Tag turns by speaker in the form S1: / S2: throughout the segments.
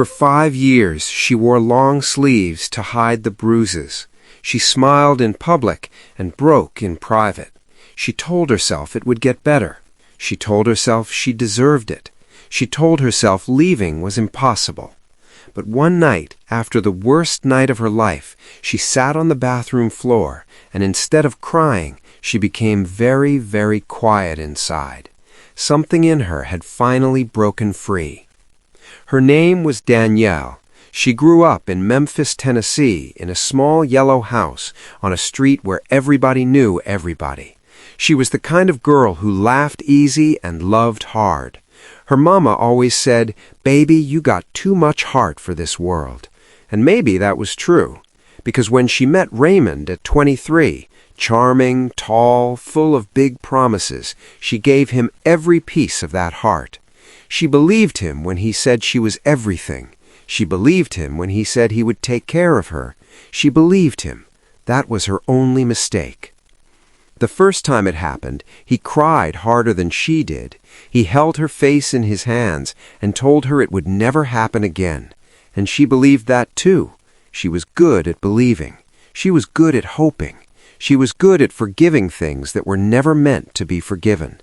S1: For 5 years, she wore long sleeves to hide the bruises. She smiled in public and broke in private. She told herself it would get better. She told herself she deserved it. She told herself leaving was impossible. But one night, after the worst night of her life, she sat on the bathroom floor, and instead of crying, she became very, very quiet inside. Something in her had finally broken free. Her name was Danielle. She grew up in Memphis, Tennessee, in a small yellow house on a street where everybody knew everybody. She was the kind of girl who laughed easy and loved hard. Her mama always said, "Baby, you got too much heart for this world." And maybe that was true, because when she met Raymond at 23, charming, tall, full of big promises, she gave him every piece of that heart. She believed him when he said she was everything. She believed him when he said he would take care of her. She believed him. That was her only mistake. The first time it happened, he cried harder than she did. He held her face in his hands and told her it would never happen again. And she believed that too. She was good at believing. She was good at hoping. She was good at forgiving things that were never meant to be forgiven.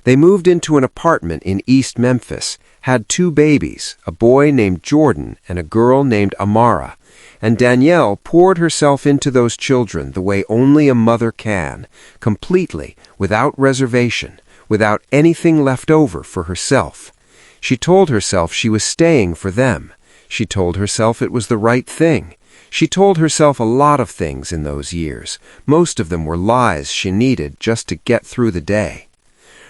S1: They moved into an apartment in East Memphis, had 2 babies, a boy named Jordan and a girl named Amara. And Danielle poured herself into those children the way only a mother can, completely, without reservation, without anything left over for herself. She told herself she was staying for them. She told herself it was the right thing. She told herself a lot of things in those years. Most of them were lies she needed just to get through the day.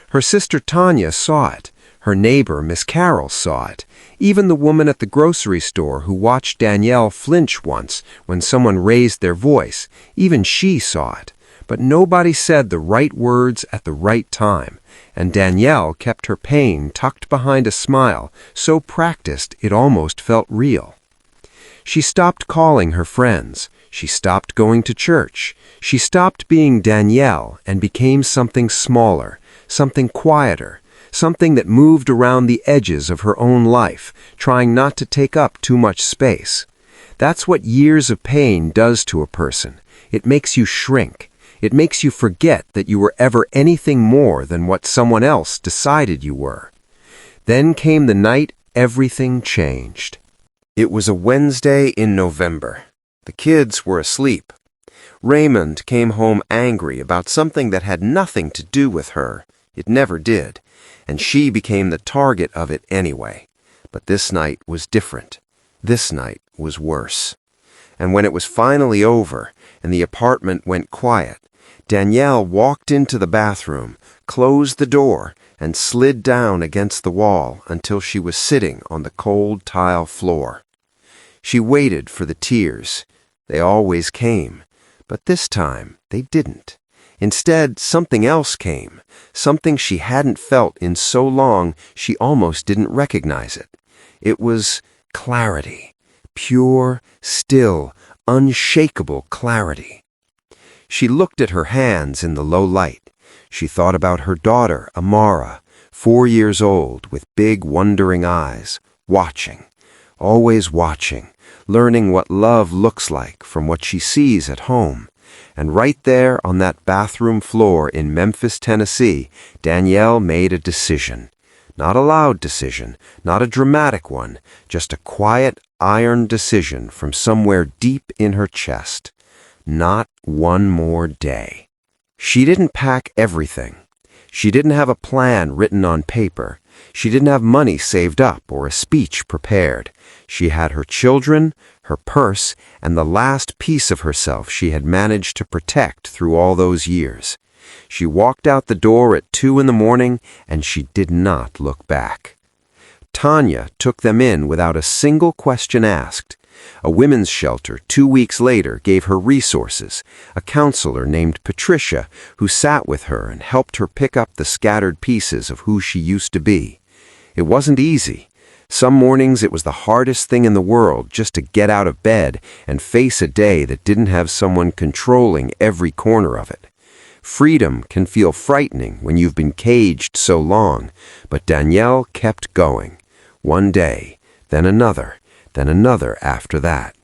S1: Her sister Tanya saw it. Her neighbor, Miss Carroll, saw it. Even the woman at the grocery store who watched Danielle flinch once when someone raised their voice, even she saw it. But nobody said the right words at the right time, and Danielle kept her pain tucked behind a smile, so practiced it almost felt real. She stopped calling her friends. She stopped going to church. She stopped being Danielle and became something smaller, something quieter, something that moved around the edges of her own life, trying not to take up too much space. That's what years of pain does to a person. It makes you shrink. It makes you forget that you were ever anything more than what someone else decided you were. Then came the night everything changed. It was a Wednesday in November. The kids were asleep. Raymond came home angry about something that had nothing to do with her. It never did. And she became the target of it anyway. But this night was different. This night was worse. And when it was finally over and the apartment went quiet, Danielle walked into the bathroom, closed the door, and slid down against the wall until she was sitting on the cold tile floor. She waited for the tears. They always came, but this time they didn't. Instead, something else came, something she hadn't felt in so long she almost didn't recognize it. It was clarity, pure, still, unshakable clarity. She looked at her hands in the low light. She thought about her daughter, Amara, 4 years old, with big, wondering eyes, watching, always watching, learning what love looks like from what she sees at home. And right there on that bathroom floor in Memphis, Tennessee, Danielle made a decision. Not a loud decision, not a dramatic one, just a quiet, iron decision from somewhere deep in her chest. Not one more day. She didn't pack everything. She didn't have a plan written on paper. She didn't have money saved up or a speech prepared. She had her children, her purse, and the last piece of herself she had managed to protect through all those years. She walked out the door at 2 a.m, and she did not look back. Tanya took them in without a single question asked. A women's shelter 2 weeks later gave her resources, a counselor named Patricia who sat with her and helped her pick up the scattered pieces of who she used to be. It wasn't easy. Some mornings it was the hardest thing in the world just to get out of bed and face a day that didn't have someone controlling every corner of it. Freedom can feel frightening when you've been caged so long, but Danielle kept going. One day, then another after that.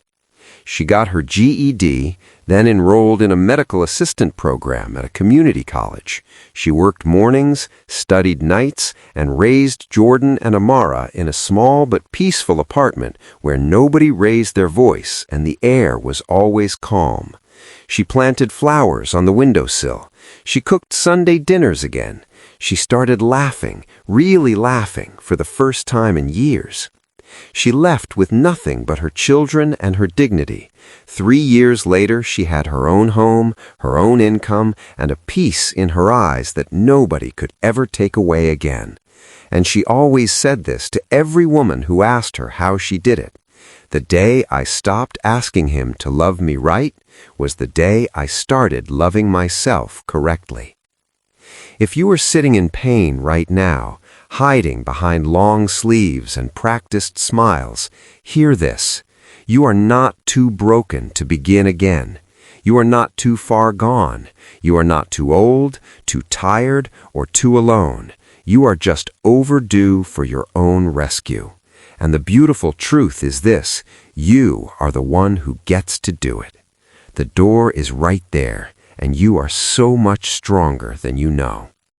S1: She got her GED, then enrolled in a medical assistant program at a community college. She worked mornings, studied nights, and raised Jordan and Amara in a small but peaceful apartment where nobody raised their voice and the air was always calm. She planted flowers on the windowsill. She cooked Sunday dinners again. She started laughing, really laughing, for the first time in years. She left with nothing but her children and her dignity. 3 years later, she had her own home, her own income, and a peace in her eyes that nobody could ever take away again. And she always said this to every woman who asked her how she did it. The day I stopped asking him to love me right was the day I started loving myself correctly. If you are sitting in pain right now, hiding behind long sleeves and practiced smiles, hear this. You are not too broken to begin again. You are not too far gone. You are not too old, too tired, or too alone. You are just overdue for your own rescue. And the beautiful truth is this: you are the one who gets to do it. The door is right there, and you are so much stronger than you know.